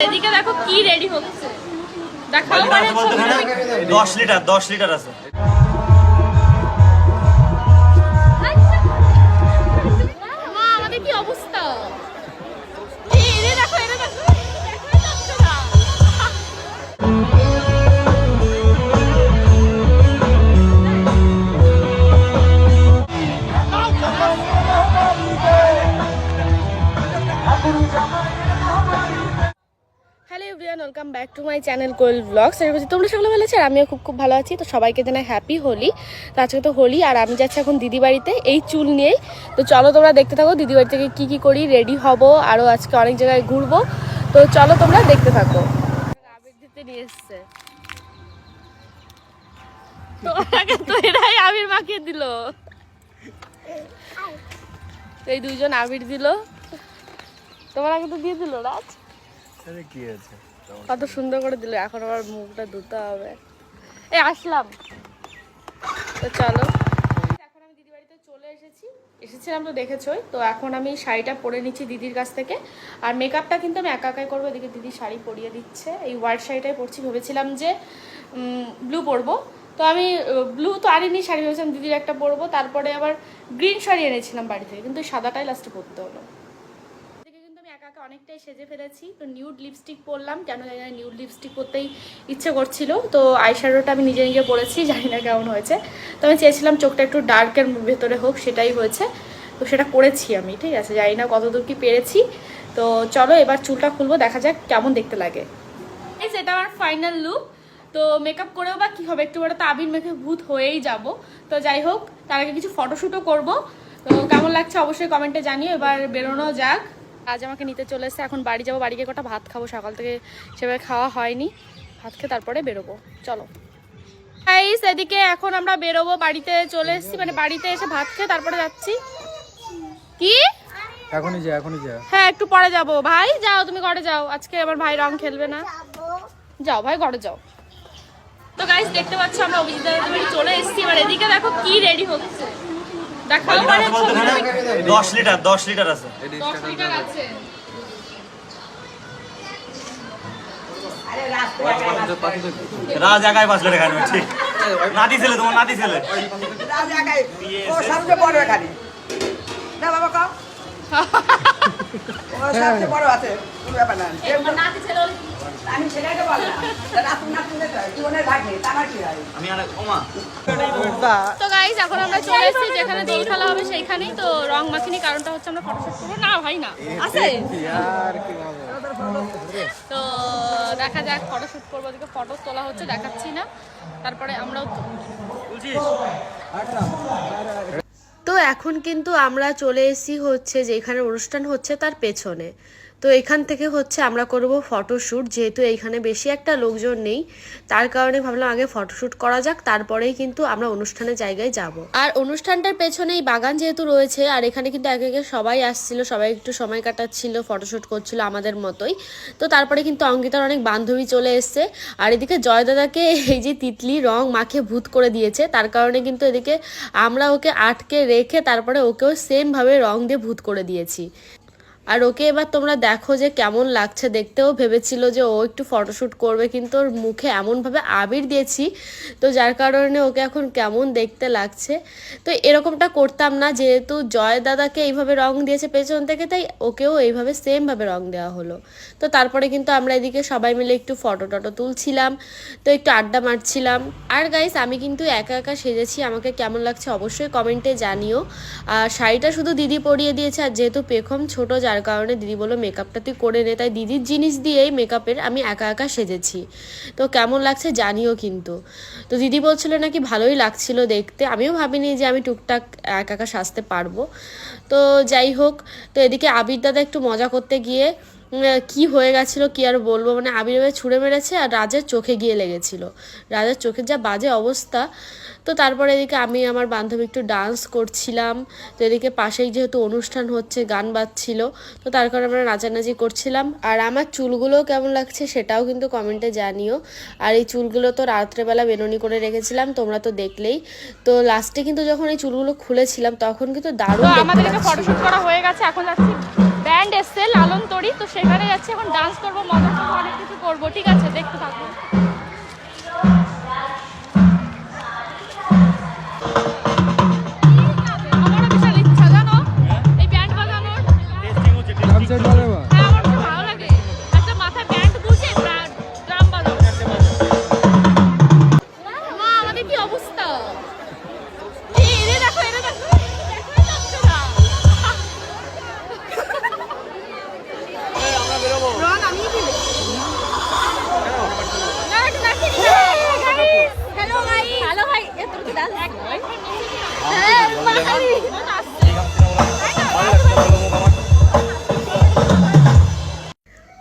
এদিকে দেখো কি রেডি হচ্ছে, দেখাও মানে 10 লিটার আছে। মা আমাদের কি অবস্থা, এরে দেখো এরে দেখো, দেখাই যাচ্ছে না। Hello everyone, welcome back to my channel Koel blogs. তোমরা সকলে ভালো আছো আর আমিও খুব ভালো আছি। তো সবাইকে জানাই হ্যাপি হোলি। তো আজকে তো হোলি আর আমি যাচ্ছি এখন দিদি বাড়িতে এই চুল নিয়েই। তো চলো তোমরা দেখতে থাকো দিদি বাড়ি থেকে কী করি, রেডি হব, আরও আজকে অনেক জায়গায় ঘুরবো। তো চলো তোমরা দেখতে থাকো। আবির দিতে নিয়ে এসছে তো এরাই আবির মাখিয়ে দিল। এই দুইজন আবির দিল, তোমার আগে তো দিয়ে দিল রাজ। কি আছে কত সুন্দর করে দিল, এখন আবার মুখটা ধুতে হবে। এই আসলাম, তো চলো। এখন আমি দিদি বাড়িতে চলে এসেছিলাম তো দেখেছোই। তো এখন আমি শাড়িটা পরে নিচ্ছি দিদির কাছ থেকে। আর মেকআপটা কিন্তু আমি একা একাই করবো। এদিকে দিদি শাড়ি পরিয়ে দিচ্ছে, এই হোয়াইট শাড়িটাই পরছি। ভেবেছিলাম যে ব্লু পরবো, তো আমি ব্লু তো আনিনি শাড়ি, ভেবেছিলাম দিদির একটা পরবো। তারপরে আবার গ্রিন শাড়ি এনেছিলাম বাড়ি থেকে, কিন্তু সাদাটাই লাস্টে পরতে হলো। অনেকটাই সেজে ফেলেছি। তো নিউড লিপস্টিক পরলাম, কেন জানি না নিউড লিপস্টিক পরতেই ইচ্ছে করছিল। তো আইশ্যাডোটা আমি নিজে নিজে পরেছি, জানি না কেমন হয়েছে। তো আমি চেয়েছিলাম চোখটা একটু ডার্কের ভেতরে হোক, সেটাই হয়েছে। তো সেটা করেছি আমি, ঠিক আছে, জানি না কতদূর কি পেরেছি। তো চলো এবার চুলটা খুলবো, দেখা যাক কেমন দেখতে লাগে। এটা আমার ফাইনাল লুক। তো মেকআপ করেও বা কী হবে, একটু বড় তো আবির মেখে ভূত হয়েই যাব। তো যাই হোক, তার আগে কিছু ফটোশ্যুটও করবো। তো কেমন লাগছে অবশ্যই কমেন্টে জানিও। এবার বেরোনো যাক। আজ আমাকে নিতে চলে এসেছে, এখন বাড়ি যাবো। বাড়ি গিয়ে কটা ভাত খাবো, সকাল থেকে সেভাবে খাওয়া হয়নি। ভাত খেয়ে তারপরে বেরোবো, চলো। গাইস এদিকে এখন আমরা বেরোবো, বাড়িতে চলে এসেছি, মানে বাড়িতে এসে ভাত খেয়ে তারপরে যাচ্ছি। কি এখনই যা হ্যাঁ একটু পরে যাবো। ভাই যাও, তুমি ঘরে যাও, আজকে আমার ভাই রং খেলবে না। যাও ভাই ঘরে যাও। তো গাইস দেখতে পাচ্ছ আমরা অভিজিৎ বাড়ি চলে এসেছি। এবার এদিকে দেখো কি রেডি হচ্ছে, দেখাও মানে 10 লিটার আছে। 10 লিটার আছে। রাজ একাই 5 লিটার খাবে, ঠিক নাতি ছেলে, তোমার নাতি ছেলে রাজ একাই, ও সবচেয়ে বড় এখানে না বাবা, কাও ও সবচেয়ে বড় আছে, কোনো ব্যাপার না। নাতি ছেলে আমি ছেলেকে বললাম রাত না তুলে জীবনের ভাগ্যে আমার কি হয়। আমি আর ওমা। তো গাইস এখন আমরা চলে এসেছি যেখানে দোল খেলা হবে সেইখানেই। তো রং মাখিনি, কারণটা হচ্ছে আমরা ফটোশুট করবো না। ভাই না আছে, তো দেখা যাক ফটোশুট করবো। ওদিকে ফটো তোলা হচ্ছে, দেখাচ্ছি না, তারপরে আমরাও তো এখন কিন্তু আমরা চলে এসেছি হচ্ছে যেখানে অনুষ্ঠান হচ্ছে তার পেছনে। তো এখান থেকে হচ্ছে আমরা করব ফটোশ্যুট, যেহেতু এইখানে বেশি একটা লোকজন নেই, তার কারণে ভাবলাম আগে ফটোশ্যুট করা যাক, তারপরেই কিন্তু আমরা অনুষ্ঠানের জায়গায় যাব। আর অনুষ্ঠানটার পেছনে এই বাগান যেহেতু রয়েছে, আর এখানে কিন্তু একে একে সবাই আসছিল, সবাই একটু সময় কাটাচ্ছিল, ফটোশ্যুট করছিল আমাদের মতোই। তো তারপরে কিন্তু অঙ্কিতার অনেক বান্ধবী চলে এসছে। আর এদিকে জয় দাদাকে এই যে তিতলি রং মাখে ভূত করে দিয়েছে, তার কারণে কিন্তু এদিকে আমরা ওকে আটকে রেখে তারপরে ওকেও সেমভাবে রং দিয়ে ভূত করে দিয়েছি। আর ওকে এবার তোমরা দেখো যে কেমন লাগছে দেখতেও। ভেবেছিল যে ও একটু ফটোশ্যুট করবে, কিন্তু ওর মুখে এমনভাবে আবির দিয়েছি, তো যার কারণে ওকে এখন কেমন দেখতে লাগছে। তো এরকমটা করতাম না, যেহেতু জয় দাদাকে এইভাবে রং দিয়েছে পেছন থেকে, তাই ওকেও এইভাবে সেমভাবে রং দেওয়া হলো। তো তারপরে কিন্তু আমরা এদিকে সবাই মিলে একটু ফটো টটো তুলছিলাম, তো একটু আড্ডা মারছিলাম। আর গাইস আমি কিন্তু একা একা সেজেছি, আমাকে কেমন লাগছে অবশ্যই কমেন্টে জানিও। আর শাড়িটা শুধু দিদি পরিয়ে দিয়েছে, আর যেহেতু পেখম ছোট, যার কারণে দিদি বললো মেকআপটা তুই করে নে, তাই দিদির জিনিস দিয়েই মেকআপের আমি একা একা সেজেছি। তো কেমন লাগছে জানিও কিন্তু। তো দিদি বলছিল নাকি ভালোই লাগছিল দেখতে, আমিও ভাবিনি যে আমি টুকটাক একা একা সাজতে পারবো। তো যাই হোক, তো এদিকে আবির দাদা একটু মজা করতে গিয়ে কি হয়ে গেছিলো কি আর বলবো, মানে আবির ছুঁড়ে মেরেছে আর রাজের চোখে গিয়ে লেগেছিল। রাজের চোখের যা বাজে অবস্থা। তো তারপরে এদিকে আমি আমার বান্ধবী একটু ডান্স করছিলাম। তো এদিকে পাশেই যেহেতু অনুষ্ঠান হচ্ছে, গান বাজছিল, তো তার কারণে আমরা নাচানাচি করছিলাম। আর আমার চুলগুলো কেমন লাগছে সেটাও কিন্তু কমেন্টে জানিও। আর এই চুলগুলো তো রাত্রেবেলা বেনুনি করে রেখেছিলাম, তোমরা তো দেখলেই। তো লাস্টে কিন্তু যখন এই চুলগুলো খুলেছিলাম তখন কিন্তু দারুণ আমাদের এখানে ফটোশুট করা হয়ে গেছে। এখন যাচ্ছি, ব্যান্ড এসছে লালন তরি, তো সেখানে যাচ্ছি, এখন ডান্স করবো, মজা করবো। করবো, ঠিক আছে, দেখতে থাকবো। আমারও বিশাল ইচ্ছা জানো এই ব্যান্ড বাজানোর। হ্যাঁ, আমার খুব ভালো লাগে একটা মাথায় ব্যান্ড গুজে ড্রাম বাজানো। মা, আমাদের কি অবস্থা! এই এরে দেখো, এরে দেখো, দেখোই যাচ্ছে না। রং আমি দিলে হ্যালো ভাই, হ্যালো ভাই, এত কি ডান্স হ্যাঁ ভাই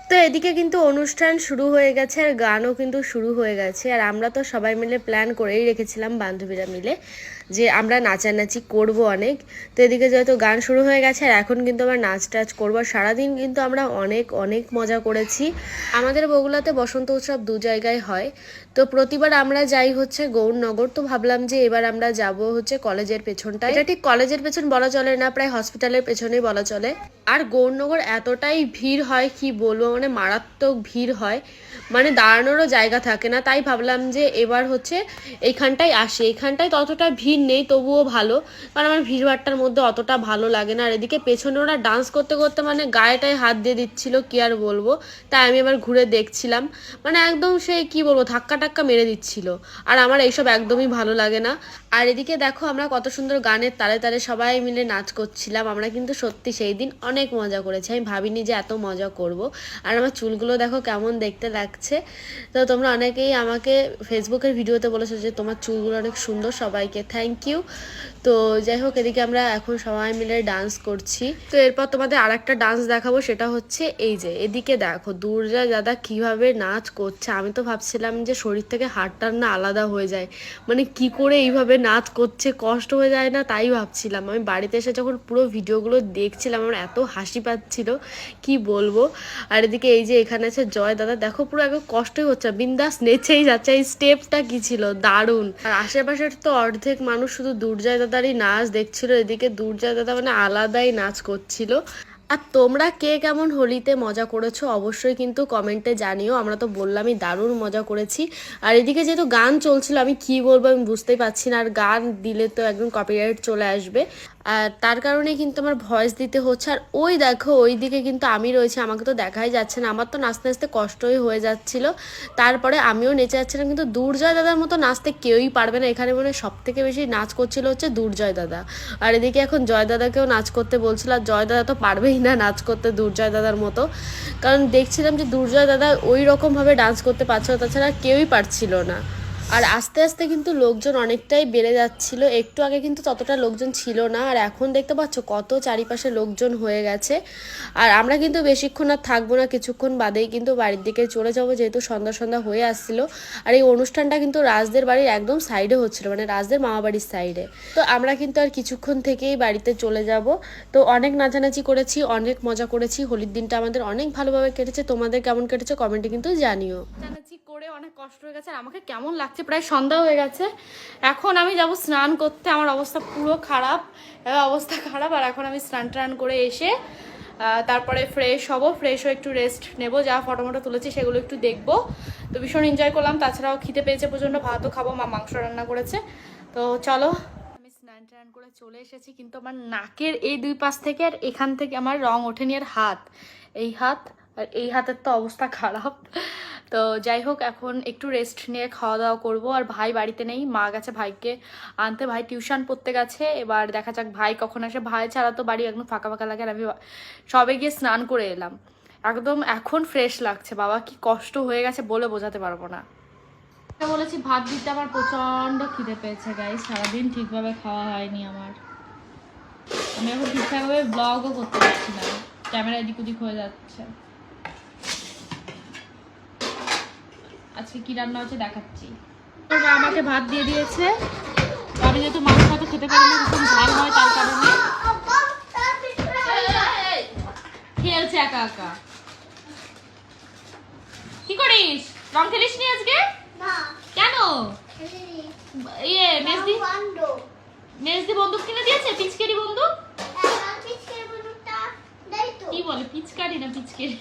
তো এদিকে কিন্তু অনুষ্ঠান শুরু হয়ে গেছে আর গানও কিন্তু শুরু হয়ে গেছে। আর আমরা তো সবাই মিলে প্ল্যান করেই রেখেছিলাম বান্ধবীরা মিলে যে আমরা নাচানাচি করব অনেক। তো এদিকে যেহেতু গান শুরু হয়ে গেছে আর এখন কিন্তু আমরা নাচ টাচ করবো। সারাদিন কিন্তু আমরা অনেক অনেক মজা করেছি। আমাদের বগুড়াতে বসন্ত উৎসব দু জায়গায় হয়, তো প্রতিবার আমরা যাই হচ্ছে গৌরনগর। তো ভাবলাম যে এবার আমরা যাব হচ্ছে কলেজের পেছনটায়। এটা ঠিক কলেজের পেছন বলা চলে না, প্রায় হসপিটালের পেছনেই বলা চলে। আর গৌরনগর এতটাই ভিড় হয় কি বলবো, মানে মারাত্মক ভিড় হয়, মানে দাঁড়ানোরও জায়গা থাকে না। তাই ভাবলাম যে এবার হচ্ছে এইখানটায় আসি। এইখানটায় ততটা ভিড় নেই, তবুও ভালো, কারণ আমার ভিড়ভাট্টার মধ্যে অতটা ভালো লাগে না। আর এদিকে পেছনে ওরা ডান্স করতে করতে মানে গায়েটায় হাত দিয়ে দিচ্ছিল, কি আর বলবো। তাই আমি এবার ঘুরে দেখছিলাম, মানে একদম সেই কি বলবো ধাক্কা টাক্কা মেরে দিচ্ছিল। আর আমার এইসব একদমই ভালো লাগে না। আর এদিকে দেখো আমরা কত সুন্দর গানের তালে তালে সবাই মিলে নাচ করছিলাম। আমরা কিন্তু সত্যি সেই দিন অনেক মজা করেছি, আমি ভাবিনি যে এত মজা করব। আর আমার চুলগুলো দেখো কেমন দেখতে লাগছে। তো তোমরা অনেকেই আমাকে ফেসবুকের ভিডিওতে বলেছো যে তোমার চুলগুলো অনেক সুন্দর, সবাইকে থ্যাংক ইউ। তো যাই হোক, এদিকে আমরা এখন সবাই মিলে ডান্স করছি। তো এরপর তোমাদের আর একটা ডান্স দেখাবো, সেটা হচ্ছে এই যে এদিকে দেখো দুর্জয় দাদা কিভাবে নাচ করছে। আমি তো ভাবছিলাম যে শরীর থেকে হাড়টা না আলাদা হয়ে যায়, মানে কি করে এইভাবে নাচ করছে, কষ্ট হয়ে যায় না, তাই ভাবছিলাম। আমি বাড়িতে এসে যখন পুরো ভিডিওগুলো দেখছিলাম আমার এত হাসি পাচ্ছিল কি বলবো। আর এদিকে এই যে এখানে আছে জয় দাদা, দেখো পুরো একদম কষ্টই হচ্ছে, বিন্দাস নেচেই যাচ্ছে। এই স্টেপটা কি ছিল দারুণ। আর আশেপাশের তো অর্ধেক মানুষ শুধু দুর্জয় দাদারই নাচ দেখছিল। এদিকে দুর্জয় দাদা মানে আলাদাই নাচ করছিল। আর তোমরা কে কেমন হোলিতে মজা করেছো অবশ্যই কিন্তু কমেন্টে জানিও। আমরা তো বললামই দারুণ মজা করেছি। আর এদিকে যেহেতু গান চলছিল আমি কি বলবো আমি বুঝতেই পারছি না, আর গান দিলে তো একদম কপিরাইট চলে আসবে, আর তার কারণে কিন্তু আমার ভয়েস দিতে হচ্ছে। আর ওই দেখো ওই দিকে কিন্তু আমি রয়েছি, আমাকে তো দেখাই যাচ্ছে না। আমার তো নাচতে নাচতে কষ্টই হয়ে যাচ্ছিল, তারপরে আমিও নেচে যাচ্ছিলাম। কিন্তু দুর্জয় দাদার মতো নাচতে কেউই পারবে না। এখানে মনে সব থেকে বেশি নাচ করছিল হচ্ছে দুর্জয় দাদা। আর এদিকে এখন জয় দাদাকেও নাচ করতে বলছিল, আর জয় দাদা তো পারবেই না নাচ করতে দুর্জয় দাদার মতো, কারণ দেখছিলাম যে দুর্জয় দাদা ওই রকমভাবে ডান্স করতে পারছিল, তাছাড়া কেউই পারছিল না। আর আস্তে আস্তে কিন্তু লোকজন অনেকটাই বেড়ে যাচ্ছিল, একটু আগে কিন্তু ততটা লোকজন ছিল না। আর এখন দেখতে পাচ্ছ কত চারিপাশে লোকজন হয়ে গেছে। আর আমরা কিন্তু বেশিক্ষণ আর থাকবো না, কিছুক্ষণ বাদেই কিন্তু বাড়ির দিকে চলে যাবো, যেহেতু সন্ধ্যা সন্ধ্যা হয়ে আসছিল। আর এই অনুষ্ঠানটা কিন্তু রাজদের বাড়ির একদম সাইডে হচ্ছিল, মানে রাজদের মামা বাড়ির সাইডে। তো আমরা কিন্তু আর কিছুক্ষণ থেকেই বাড়িতে চলে যাব। তো অনেক নাচানাচি করেছি, অনেক মজা করেছি, হোলির দিনটা আমাদের অনেক ভালোভাবে কেটেছে। তোমাদের কেমন কেটেছে কমেন্টে কিন্তু জানিও। নাচানাচি করে অনেক কষ্ট হয়ে গেছে আর আমাকে কেমন লাগছে, প্রায় সন্ধ্যা হয়ে গেছে। এখন আমি যাব স্নান করতে, আমার অবস্থা পুরো খারাপ, অবস্থা খারাপ। আর এখন আমি স্নান টান করে এসে তারপরে ফ্রেশ হব, ফ্রেশ হয়ে একটু রেস্ট নেব, যা ফটো মটো তুলেছি সেগুলো একটু দেখবো। তো ভীষণ এনজয় করলাম, তাছাড়াও খিদে পেয়েছে প্রচণ্ড, ভাতও খাবো, মা মাংস রান্না করেছে। তো চলো, আমি স্নান টান করে চলে এসেছি, কিন্তু আমার নাকের এই দুই পাশ থেকে আর এখান থেকে আমার রং ওঠেনি। আর হাত, এই হাত আর এই হাতের তো অবস্থা খারাপ। তো যাই হোক, এখন একটু রেস্ট নিয়ে খাওয়া দাওয়া করবো। আর ভাই বাড়িতে নেই, মা গেছে ভাইকে আনতে, ভাই টিউশন পড়তে গেছে। এবার দেখা যাক ভাই কখন আসে, ভাই ছাড়া তো বাড়ি একদম ফাঁকা ফাঁকা লাগে। আর আমি সবে গিয়ে স্নান করে এলাম, একদম এখন ফ্রেশ লাগছে। বাবা কি কষ্ট হয়ে গেছে বলে বোঝাতে পারবো না। বলেছি ভাত দিতে, আমার প্রচণ্ড খিদে পেয়েছে গাইস, সারাদিন ঠিকভাবে খাওয়া হয়নি আমার। আমি এখন ঠিকঠাকভাবে ব্লগও করতে পারছি না, ক্যামেরা এদিক ওদিক হয়ে যাচ্ছে। আজকে কি রান্না হচ্ছে দেখাচ্ছি। মা আমাকে ভাত দিয়ে দিয়েছে, আমি যেহেতু মাছ ভাত খেতে পারি না, ভীষণ ঝাল হয়, তার কারণে খেলছে একা একা। কি করিস, রং খেলিস নি আজকে? কেন? ইয়ে মেজদি বন্দুক কিনে দিয়েছে, পিচকারি বন্দুক। কি বলে পিচকারি না পিচকারি?